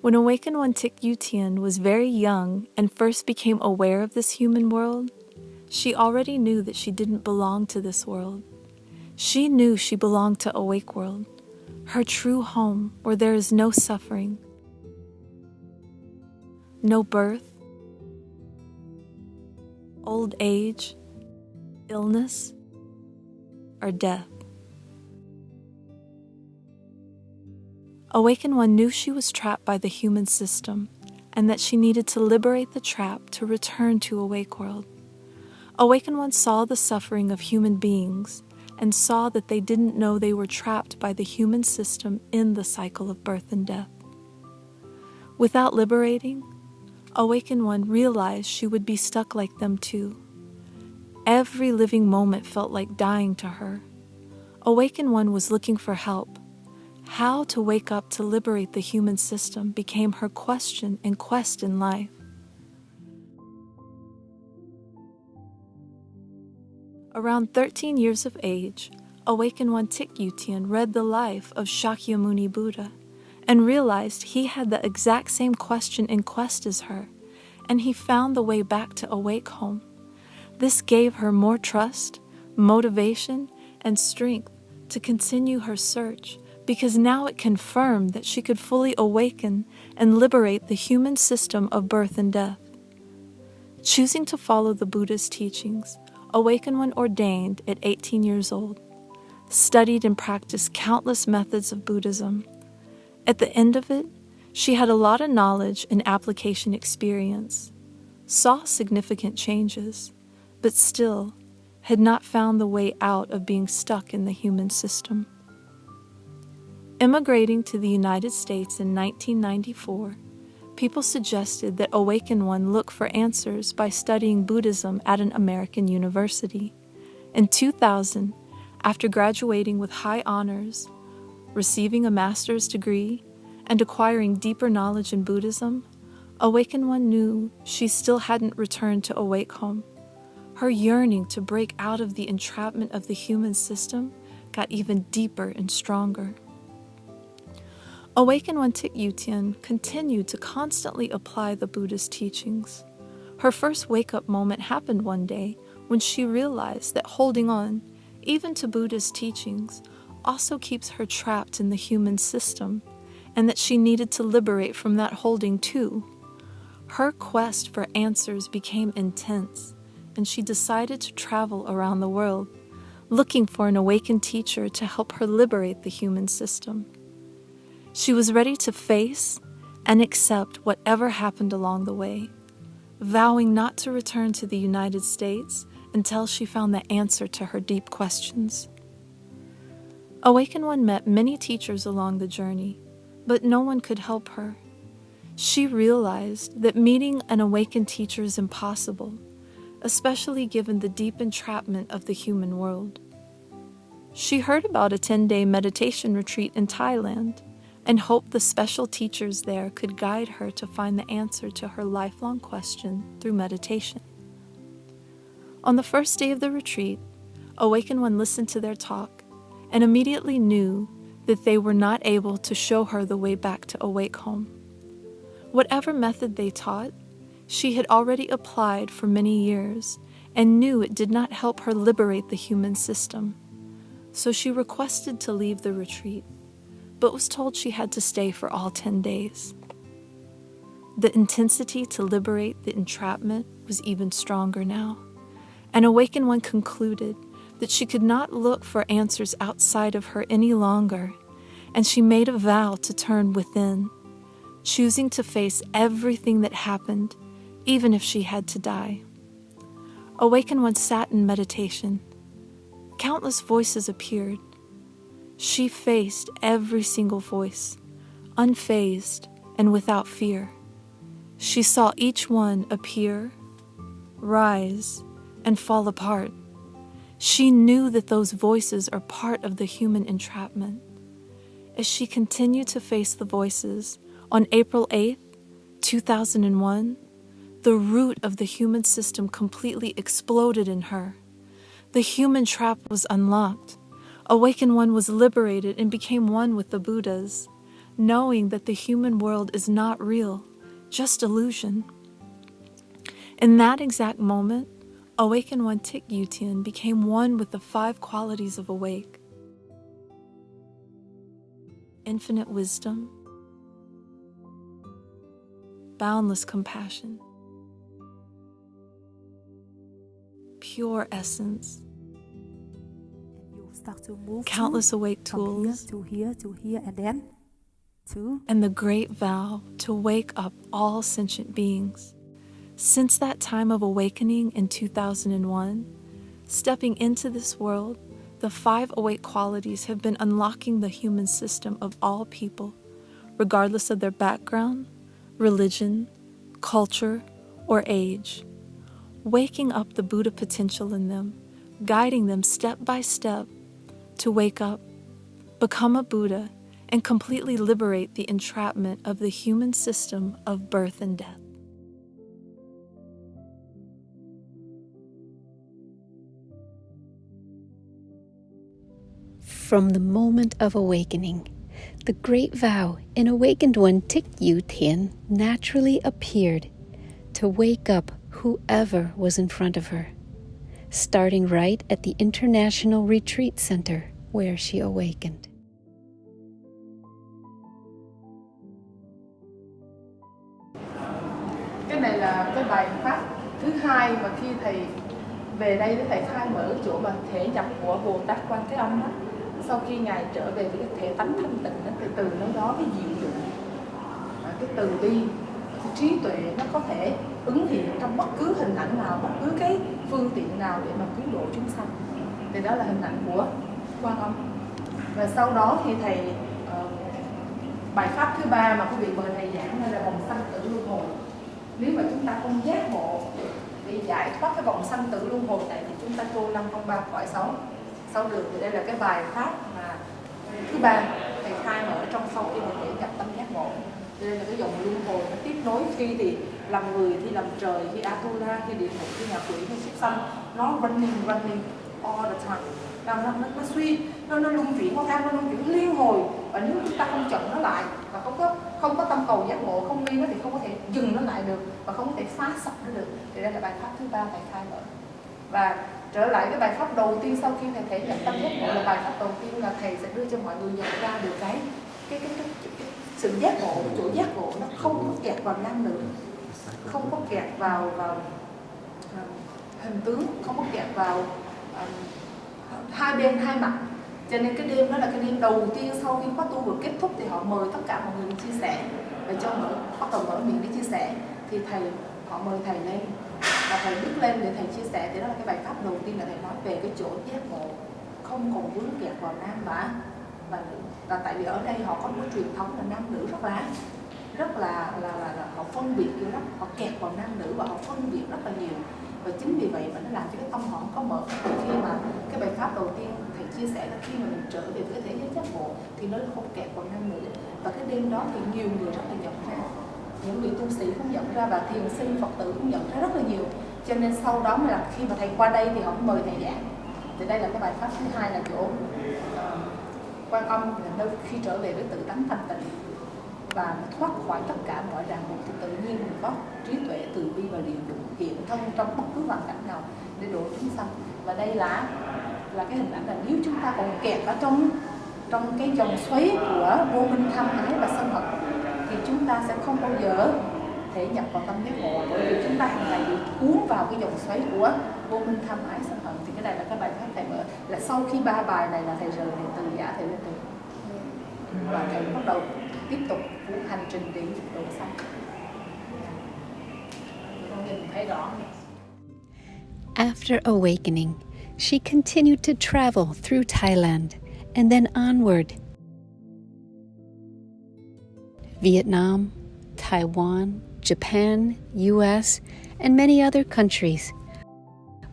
When Awakened One Thich Dieu Thien was very young and first became aware of this human world, she already knew that she didn't belong to this world. She knew she belonged to Awake World, her true home where there is no suffering, no birth, old age, illness, or death. Awakened One knew she was trapped by the human system and that she needed to liberate the trap to return to Awake World. Awakened One saw the suffering of human beings and saw that they didn't know they were trapped by the human system in the cycle of birth and death. Without liberating, Awakened One realized she would be stuck like them too. Every living moment felt like dying to her. Awakened One was looking for help. How to wake up to liberate the human system became her question and quest in life. Around 13 years of age, Awakened One Thich Dieu Thien read the life of Shakyamuni Buddha and realized he had the exact same question and quest as her, and he found the way back to Awake Home. This gave her more trust, motivation, and strength to continue her search, because now it confirmed that she could fully awaken and liberate the human system of birth and death. Choosing to follow the Buddha's teachings, Awakened One ordained at 18 years old, studied and practiced countless methods of Buddhism. At the end of it, she had a lot of knowledge and application experience, saw significant changes, but still had not found the way out of being stuck in the human system. Immigrating to the United States in 1994, people suggested that Awakened One look for answers by studying Buddhism at an American university. In 2000, after graduating with high honors, receiving a master's degree, and acquiring deeper knowledge in Buddhism, Awakened One knew she still hadn't returned to Awake Home. Her yearning to break out of the entrapment of the human system got even deeper and stronger. Awakened One Thich Dieu Thien continued to constantly apply the Buddha's teachings. Her first wake-up moment happened one day when she realized that holding on, even to Buddha's teachings, also keeps her trapped in the human system, and that she needed to liberate from that holding too. Her quest for answers became intense, and she decided to travel around the world, looking for an awakened teacher to help her liberate the human system. She was ready to face and accept whatever happened along the way, vowing not to return to the United States until she found the answer to her deep questions. Awakened One met many teachers along the journey, but no one could help her. She realized that meeting an awakened teacher is impossible, especially given the deep entrapment of the human world. She heard about a 10-day meditation retreat in Thailand and hoped the special teachers there could guide her to find the answer to her lifelong question through meditation. On the first day of the retreat, Awakened One listened to their talk and immediately knew that they were not able to show her the way back to Awake Home. Whatever method they taught, she had already applied for many years and knew it did not help her liberate the human system. So she requested to leave the retreat, but was told she had to stay for all 10 days. The intensity to liberate the entrapment was even stronger now, and Awakened One concluded that she could not look for answers outside of her any longer, and she made a vow to turn within, choosing to face everything that happened, even if she had to die. Awakened One sat in meditation. Countless voices appeared. She faced every single voice, unfazed and without fear. She saw each one appear, rise, and fall apart. She knew that those voices are part of the human entrapment. As she continued to face the voices, on April 8th, 2001, the root of the human system completely exploded in her. The human trap was unlocked. Awakened One was liberated and became one with the Buddhas. knowing that the human world is not real, just illusion. In that exact moment, Awakened One Thich Dieu Thien became one with the 5 qualities of awake: infinite wisdom, boundless compassion, pure essence, start to move countless awake tools, to here, and then to... and the great vow to wake up all sentient beings. Since that time of awakening in 2001, stepping into this world, the 5 awake qualities have been unlocking the human system of all people, regardless of their background, religion, culture, or age, waking up the Buddha potential in them, guiding them step by step to wake up, become a Buddha, and completely liberate the entrapment of the human system of birth and death. From the moment of awakening, the great vow in Awakened One Thich Dieu Thien naturally appeared to wake up whoever was in front of her, starting right at the International Retreat Center where she awakened. Cái này là cái bài pháp thứ 2 mà khi thầy về đây để thầy khai mở chỗ mà thể nhập của Bồ Tát Quan Thế Âm đó. Sau khi ngài trở về với cái thể tánh thanh tịnh đó, thì từ đó cái diệu dụng, cái từ bi, cái trí tuệ nó có thể ứng hiện trong bất cứ hình ảnh nào, bất cứ cái phương tiện nào để mà cứu độ chúng sanh. Thì đó là hình ảnh của Quan Âm. Và sau đó thì thầy bài pháp thứ 3 mà quý vị mời thầy giảng đây là vòng sanh tử luân hồi. Nếu mà chúng ta không giác ngộ để giải thoát cái vòng sanh tử luân hồi này thì chúng ta trôi 503 cõi 6 đường. Thì đây là cái bài pháp mà thứ 3 thầy khai mở trong sau khi thầy để nhập tâm giác ngộ. Thì đây là cái dòng luân hồi nó tiếp nối, khi thì làm người, khi làm trời, khi Atula, khi địa ngục, khi ngạ quỷ, khi súc sanh, nó running all the time. Nó suy, nó luân chuyển theo, nó luân chuyển liên hồi, và nếu chúng ta không chặn nó lại và không có tâm cầu giác ngộ, không nghi nó thì không có thể dừng nó lại được và không có thể phá sập nó được. Thì đây là bài pháp thứ 3 thầy khai mở. Và trở lại cái bài pháp đầu tiên sau khi thầy thể nhập tâm giác ngộ, là bài pháp đầu tiên là thầy sẽ đưa cho mọi người nhận ra được cái sự giác ngộ, chỗ giác ngộ nó không có kẹt vào nam nữ, không có kẹt vào hình tướng, không có kẹt vào hai bên hai mặt. Cho nên cái đêm đó là cái đêm đầu tiên sau khi khóa tu vừa kết thúc thì họ mời tất cả mọi người chia sẻ, và cho bắt đầu mở miệng để chia sẻ. Thì họ mời thầy lên và thầy bước lên để thầy chia sẻ. Thì đó là cái bài pháp đầu tiên là thầy nói về cái chỗ giác ngộ không còn vướng kẹt vào nam và nữ. Và tại vì ở đây họ có một truyền thống là nam nữ rất là họ phân biệt nhiều lắm, họ kẹt vào nam nữ và họ phân biệt rất là nhiều. Và chính vì vậy mà nó làm cho cái tâm họ không có mở. Khi mà cái bài pháp đầu tiên thầy chia sẻ là khi mà mình trở về với cái thế giới giác ngộ thì nó không kẹt vào nam nữ. Và cái đêm đó thì nhiều người rất là nhận ra, những vị tu sĩ cũng nhận ra và thiền sinh Phật tử cũng nhận ra rất là nhiều. Cho nên sau đó là khi mà thầy qua đây thì họ mời thầy giảng. Thì đây là cái bài pháp thứ 2 là chỗ Quan Âm là nơi khi trở về với tự tánh thanh tịnh và thoát khỏi tất cả mọi ràng buộc thì tự nhiên mình có trí tuệ, từ bi và liệu dụng hiện thân trong bất cứ hoàn cảnh nào để độ chúng sanh. Và đây là cái hình ảnh là nếu chúng ta còn kẹt ở trong cái dòng xoáy của vô minh, tham ái và sân hận thì chúng ta sẽ không bao giờ thể nhập vào tâm giác ngộ, bởi vì chúng ta hàng ngày bị cuốn vào cái dòng xoáy của vô minh, tham ái, sân hận. Thì cái này là cái bài pháp thầy mở, là sau khi 3 bài này là thầy rời thầy từ giả, thầy lên từ và thầy bắt đầu tiếp tục hành trình để độ sanh. Con nhìn thấy rõ. After awakening, she continued to travel through Thailand and then onward. Vietnam, Taiwan, Japan, US, and many other countries,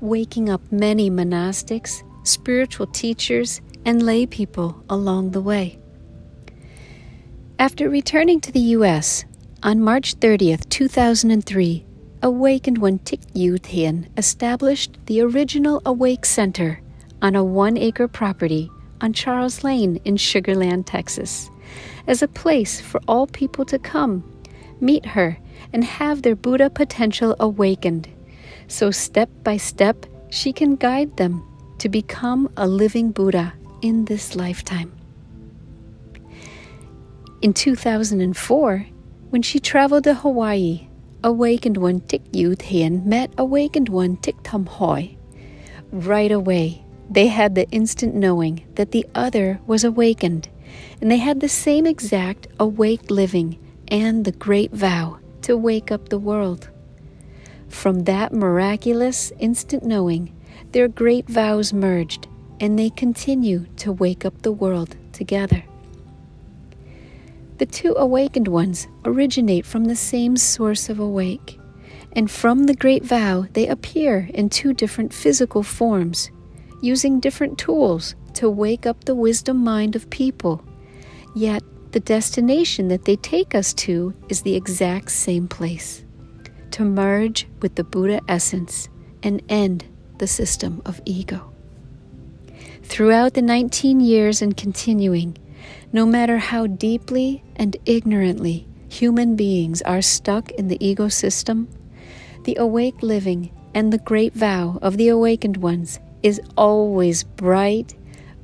waking up many monastics, spiritual teachers, and lay people along the way. After returning to the US, on March 30th, 2003, Awakened One Thich Dieu Thien established the original Awake Center on a 1-acre property on Charles Lane in Sugar Land, Texas, as a place for all people to come, meet her, and have their Buddha potential awakened, so step by step she can guide them to become a living Buddha in this lifetime. In 2004, when she traveled to Hawaii, Awakened One Thich Dieu Thien met Awakened One Thich Tam Hoi. Right away, they had the instant knowing that the other was awakened, and they had the same exact awake living and the great vow to wake up the world. From that miraculous instant knowing, their great vows merged, and they continue to wake up the world together. The two awakened ones originate from the same source of awake, and from the great vow they appear in two different physical forms, using different tools to wake up the wisdom mind of people. Yet the destination that they take us to is the exact same place: to merge with the Buddha essence and end the system of ego. Throughout the 19 years and continuing, no matter how deeply and ignorantly human beings are stuck in the ego system, the awake living and the great vow of the awakened ones is always bright,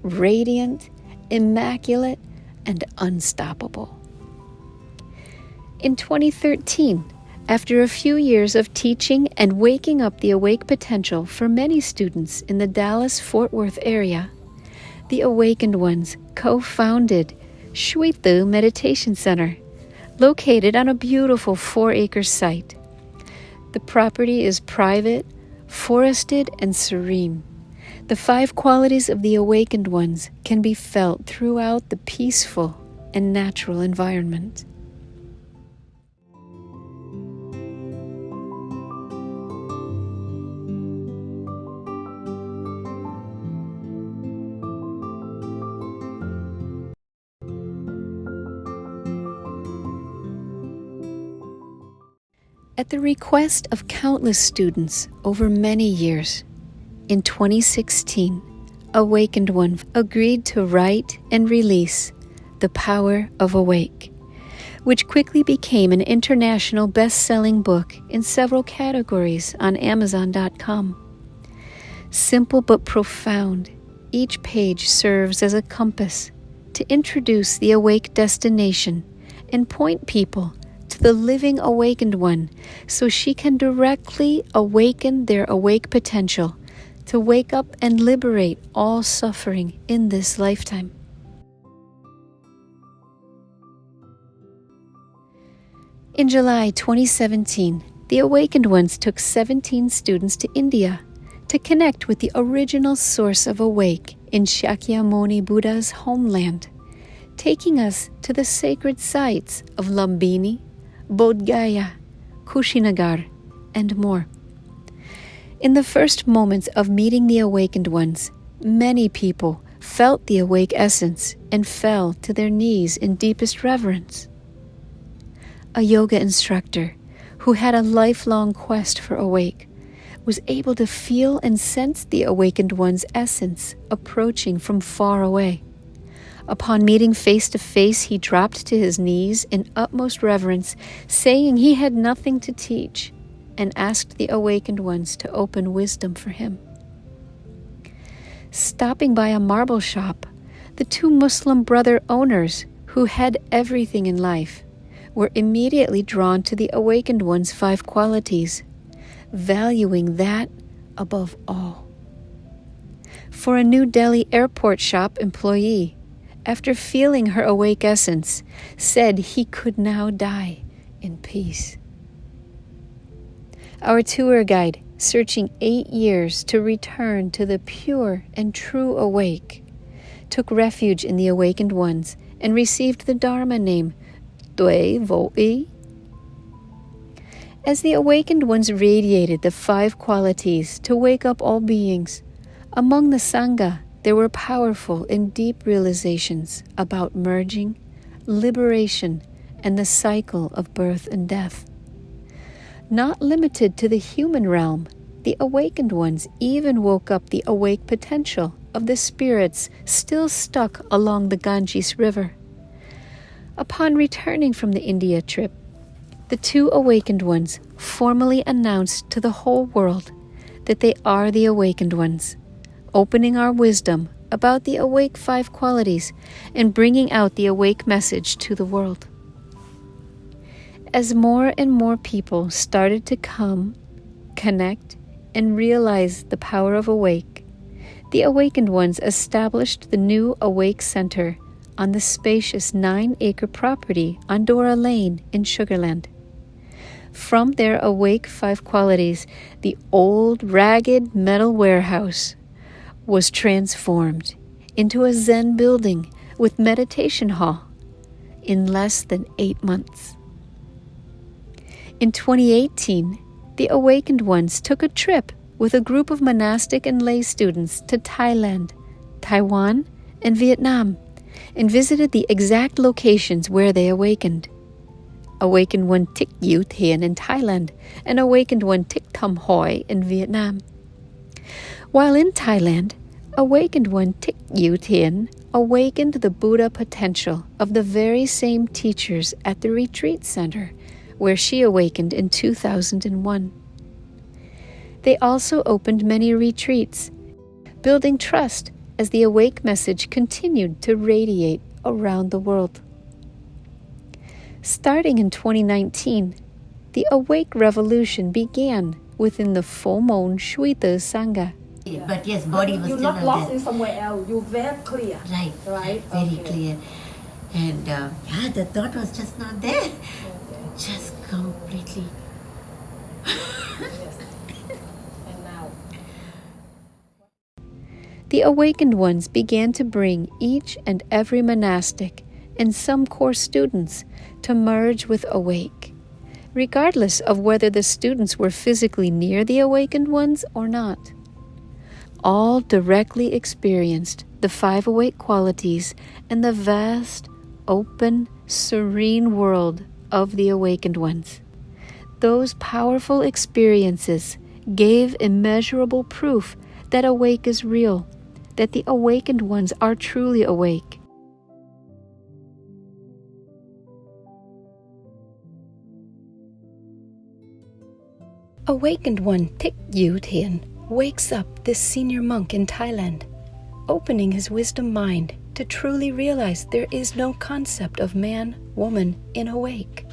radiant, immaculate, and unstoppable. In 2013, after a few years of teaching and waking up the awake potential for many students in the Dallas-Fort Worth area, the Awakened Ones co-founded Shui Tu Meditation Center, located on a beautiful 4-acre site. The property is private, forested, and serene. The 5 qualities of the Awakened Ones can be felt throughout the peaceful and natural environment. At the request of countless students over many years, in 2016, Awakened One agreed to write and release The Power of Awake, which quickly became an international best-selling book in several categories on Amazon.com. Simple but profound, each page serves as a compass to introduce the awake destination and point people to the living Awakened One so she can directly awaken their awake potential to wake up and liberate all suffering in this lifetime. In July 2017, the Awakened Ones took 17 students to India to connect with the original source of awake in Shakyamuni Buddha's homeland, taking us to the sacred sites of Lumbini, Bodh Gaya, Kushinagar, and more. In the first moments of meeting the Awakened Ones, many people felt the awake essence and fell to their knees in deepest reverence. A yoga instructor who had a lifelong quest for awake was able to feel and sense the Awakened One's essence approaching from far away. Upon meeting face to face, he dropped to his knees in utmost reverence, saying he had nothing to teach, and asked the Awakened Ones to open wisdom for him. Stopping by a marble shop, the 2 Muslim brother owners, who had everything in life, were immediately drawn to the Awakened One's 5 qualities, valuing that above all. For a New Delhi airport shop employee, after feeling her awake essence, said he could now die in peace. Our tour guide, searching 8 years to return to the pure and true awake, took refuge in the Awakened Ones and received the Dharma name Tuệ Vô Ý. As the Awakened Ones radiated the 5 qualities to wake up all beings, among the Sangha there were powerful and deep realizations about merging, liberation, and the cycle of birth and death. Not limited to the human realm, the Awakened Ones even woke up the awake potential of the spirits still stuck along the Ganges River. Upon returning from the India trip, the two awakened ones formally announced to the whole world that they are the awakened ones, opening our wisdom about the awake 5 qualities and bringing out the awake message to the world. As more and more people started to come, connect, and realize the power of awake, the awakened ones established the new Awake Center on the spacious 9-acre property on Dora Lane in Sugarland. From their awake 5 qualities, the old ragged metal warehouse was transformed into a Zen building with meditation hall in less than 8 months. In 2018, the awakened ones took a trip with a group of monastic and lay students to Thailand, Taiwan, and Vietnam, and visited the exact locations where they awakened. Awakened one Thich Dieu Thien in Thailand, and awakened one Thich Thom Hoi in Vietnam. While in Thailand, awakened one Thich Dieu Thien awakened the Buddha potential of the very same teachers at the retreat center where she awakened in 2001. They also opened many retreats, building trust as the awake message continued to radiate around the world. Starting in 2019, the awake revolution began within the Phomon Shuita Sangha. But yes, body was You're still not out lost there. in somewhere else. You're very clear. Right, very clear. And the thought was just not there. Just completely. And now, The awakened ones began to bring each and every monastic and some course students to merge with awake, regardless of whether the students were physically near the awakened ones or not. All directly experienced the 5 awake qualities and the vast, open, serene world of the awakened ones. Those powerful experiences gave immeasurable proof that awake is real, that the awakened ones are truly awake. Awakened one Thich Dieu Thien wakes up this senior monk in Thailand, opening his wisdom mind to truly realize there is no concept of man, woman in awake.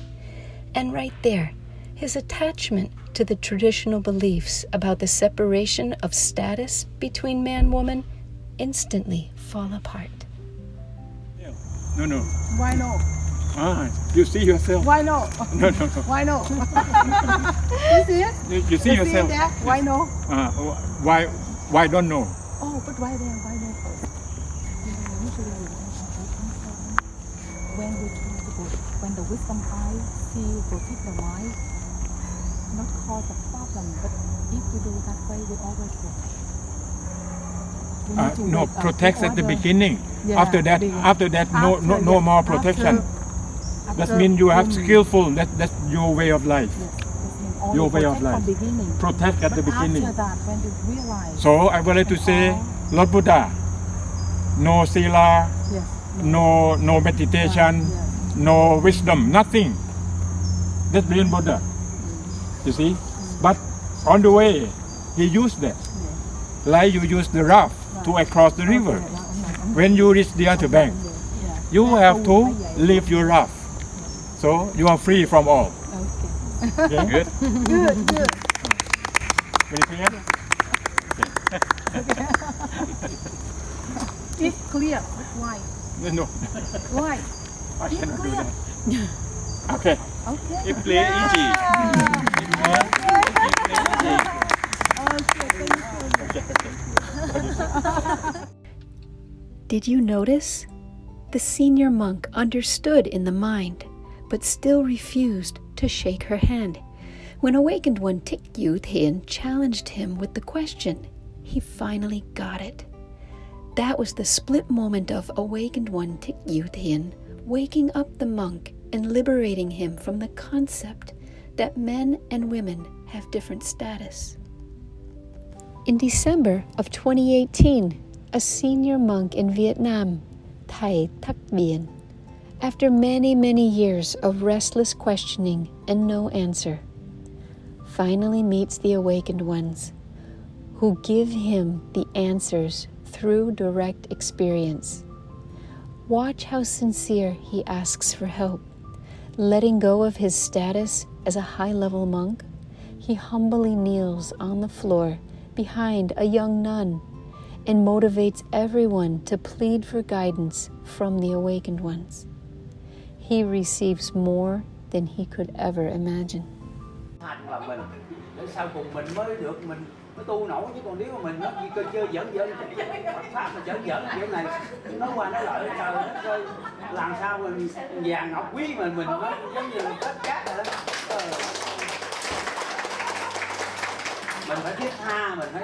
And right there, his attachment to the traditional beliefs about the separation of status between man, woman instantly fall apart. No. why no? You see yourself. Why no? No. Why no? You see it? You see yourself. there? Why no? Why don't know? Oh, but why there? Why no? Usually when we try to go, when the wisdom eye see protect the mind, not cause a problem, but if we do that way, we always go. We need to No, wake up protect in at the order- beginning. Yeah, After that, no more protection. That means you have skillful. That's your way of life. Your way of life. Protect at the beginning. After that, when you realize, So I would like to say, Lord Buddha, no sila, yes, no meditation, yes. no wisdom, nothing. That's being Buddha. You see? But on the way, he used that. Like you use the raft to cross the river. When you reach the other bank, you have to leave your raft. So you are free from all. Okay? Good? Good. Very clear? It's clear. Why? No, Why? I cannot do that. Okay. Okay. It play easy. Did you notice? The senior monk understood in the mind, but still refused to shake her hand. When awakened one Thich Dieu Thien challenged him with the question, he finally got it. That was the split moment of awakened one Thich Dieu Thien waking up the monk and liberating him from the concept that men and women have different status. In December of 2018, a senior monk in Vietnam, Thich Dieu Thien, After many, many years of restless questioning and no answer, finally meets the awakened ones who give him the answers through direct experience. Watch how sincere he asks for help. Letting go of his status as a high-level monk, he humbly kneels on the floor behind a young nun and motivates everyone to plead for guidance from the awakened ones. He receives more than he could ever imagine. Hành vào mình để sau cùng mình mới tu nổi, chứ còn nếu mà mình nó chỉ chơi giỡn pháp mà giỡn kiểu này nói qua nói lại trời đất ơi, làm sao mình vàng ngọc quý mà mình nó giống như là kết cát rồi đó. Mình phải thiết tha, mình phải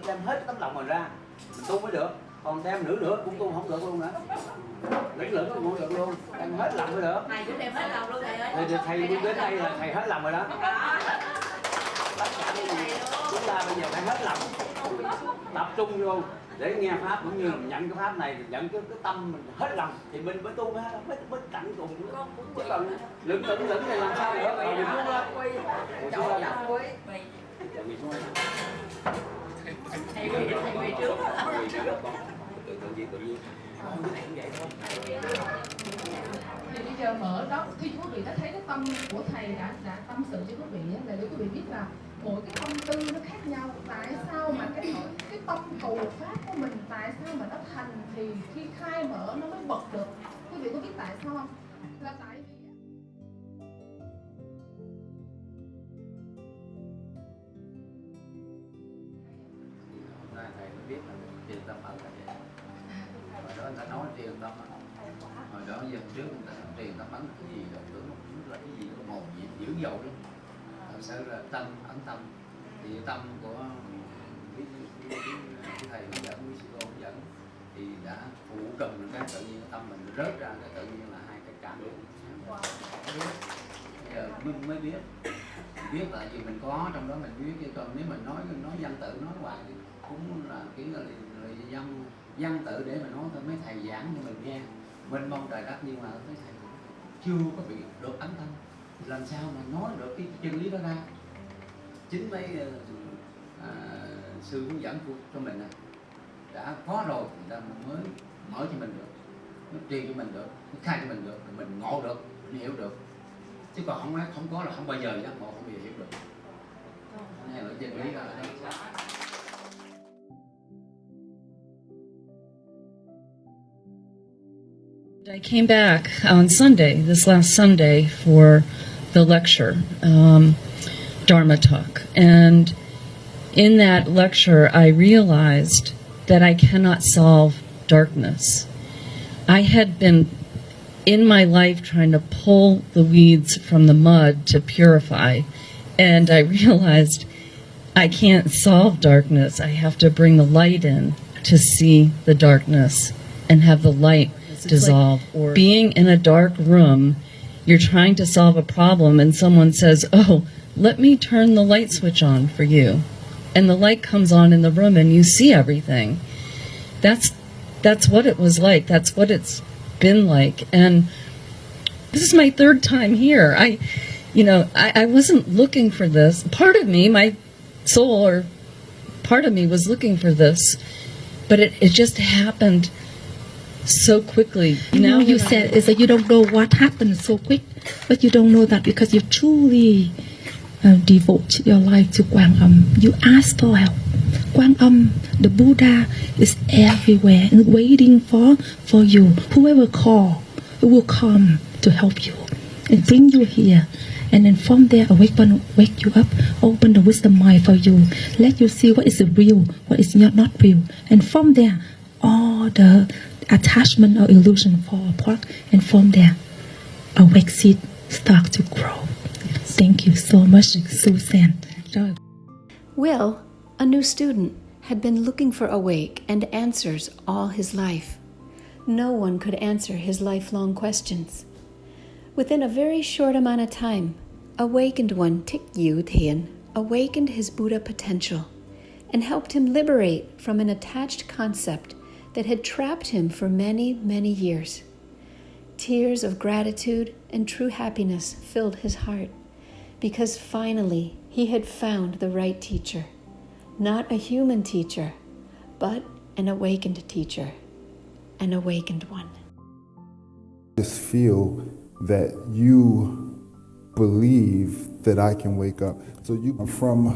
đem hết tấm lòng mình ra mình tu mới được, còn đem nữa cũng tu không được luôn nữa, lưỡng cũng không được luôn, đem hết lòng mới được. Thầy cũng đem hết lòng luôn thầy ơi. Thầy đến đây là thầy hết lòng rồi đó. Tất cả những gì chúng ta bây giờ phải hết lòng, tập trung vô để nghe pháp cũng như là nhận cái pháp này, nhận cái tâm mình hết lòng thì mình mới tu mới tận cùng. Chứ còn lưỡng này làm sao nữa? Còn mình xuống lên. Thầy quỳ trước. Tự nhiên. Thì bây giờ mở đó, khi quý vị đã thấy cái tâm của thầy đã tâm sự cho quý vị là để quý vị biết là mỗi cái tâm tư nó khác nhau. Tại sao mà cái tâm cầu pháp của mình, tại sao mà nó thành thì khi khai mở nó mới bật được. Quý vị có biết tại sao không? Là tại vì thầy mới biết là tiền tâm ẩn là vậy. Hồi đó người ta nói tiền tâm ẩn. Hồi đó giờ trước người ta nói tiền tâm ẩn cái gì đâu, tưởng là cái gì đó một gì dữ dội đó. Thật sự là tâm ẩn tâm. Thì tâm của thầy hướng dẫn, quý sư cô hướng dẫn thì đã phụ cầm cái tự nhiên tâm mình rớt ra, cái tự nhiên là hai cái cảm giác. Bây giờ mình mới biết là gì mình có trong đó mình biết, chứ còn nếu mình nói văn tự nói hoài thì cũng là cái là văn tự để mà nói thôi. Mấy thầy giảng cho mình nghe mình mong trời đất, nhưng mà mấy thầy chưa có bị được ấn tâm, làm sao mà nói được cái chân lý đó ra. Chính mấy sư hướng dẫn cho mình đã có rồi thì ta mới mở cho mình được, nó truyền cho mình được, nó khai cho mình được, mình ngộ được, mình hiểu được. Chứ còn không có là không bao giờ giác ngộ, không bao giờ hiểu được. Này là chân lý đó. I came back on Sunday, this last Sunday, for the lecture, Dharma talk. And in that lecture, I realized that I cannot solve darkness. I had been in my life trying to pull the weeds from the mud to purify, and I realized I can't solve darkness. I have to bring the light in to see the darkness and have the light dissolve. Or being in a dark room, you're trying to solve a problem and someone says, "Oh, let me turn the light switch on for you." And the light comes on in the room and you see everything. That's what it was like. That's what it's been like. And this is my third time here. I wasn't looking for this. Part of me, my soul or part of me was looking for this, but it just happened so quickly. Now you said is that you don't know what happened so quick, but you don't know that because you truly devote your life to Quang You ask for help. Quang the Buddha, is everywhere and waiting for you. Whoever call, it will come to help you and bring you here. And then from there, wake you up, open the wisdom mind for you, let you see what is real, what is not real. And from there, all the attachment or illusion fall apart, and from there, awake seed start to grow. Thank you so much, Susan. Will, a new student, had been looking for awake and answers all his life. No one could answer his lifelong questions. Within a very short amount of time, awakened one Thich Dieu Thien awakened his Buddha potential and helped him liberate from an attached concept that had trapped him for many, many years. Tears of gratitude and true happiness filled his heart, because finally he had found the right teacher, not a human teacher, but an awakened teacher, an awakened one. Just feel that you believe that I can wake up. So you, from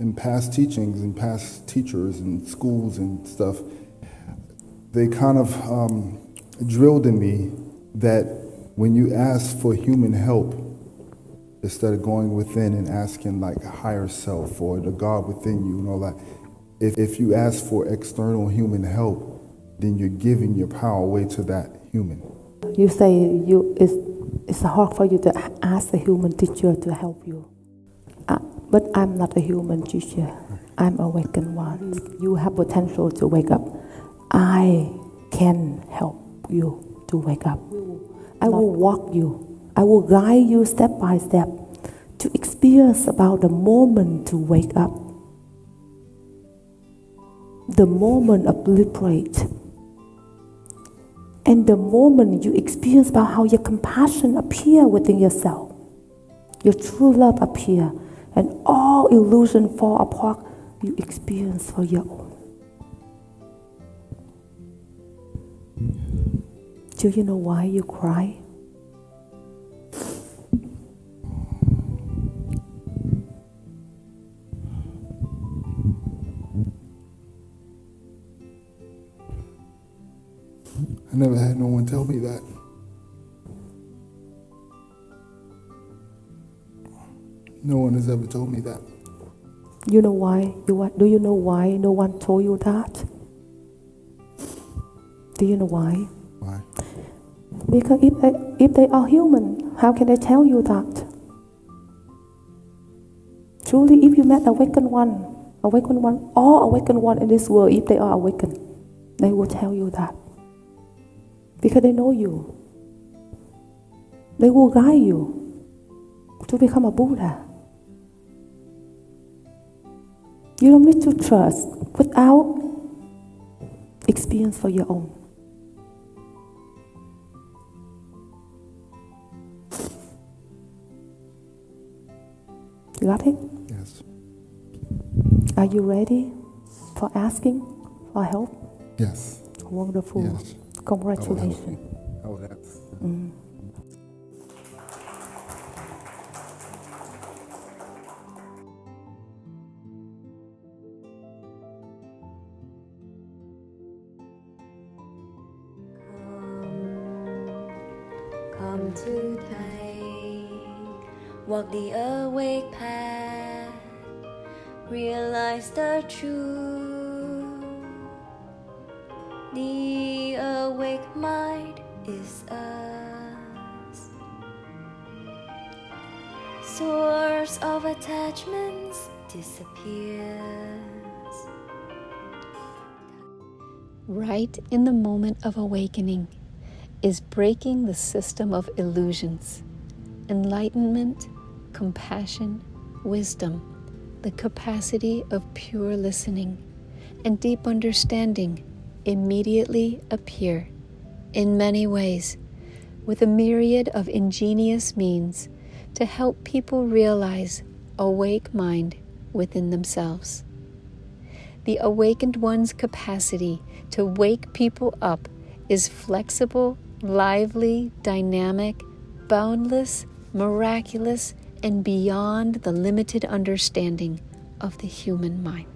in past teachings and past teachers and schools and stuff, they kind of drilled in me that when you ask for human help, instead of going within and asking like a higher self or the God within you and all that, if you ask for external human help, then you're giving your power away to that human. You say it's hard for you to ask a human teacher to help you. But I'm not a human teacher. I'm awakened one. You have potential to wake up. I can help you to wake up. I will walk you. I will guide you step by step to experience about the moment to wake up. The moment of liberate. And the moment you experience about how your compassion appear within yourself. Your true love appear. And all illusion fall apart, you experience for your own. Do you know why you cry? I never had no one tell me that. No one has ever told me that. You know why? Do you know why no one told you that? Do you know why? Why? Because if they are human, how can they tell you that? Truly, if you met awakened one, all awakened one in this world, if they are awakened, they will tell you that. Because they know you. They will guide you to become a Buddha. You don't need to trust without experience for your own. You got it? Yes. Are you ready for asking for help? Yes. Wonderful. Yes. Congratulations. I would have. Come today, walk the awake path, realize the truth. The awake mind is us. Source of attachments disappears. Right in the moment of awakening is breaking the system of illusions, enlightenment, compassion, wisdom, the capacity of pure listening, and deep understanding immediately appear in many ways with a myriad of ingenious means to help people realize awake mind within themselves. The awakened one's capacity to wake people up is flexible, lively, dynamic, boundless, miraculous, and beyond the limited understanding of the human mind.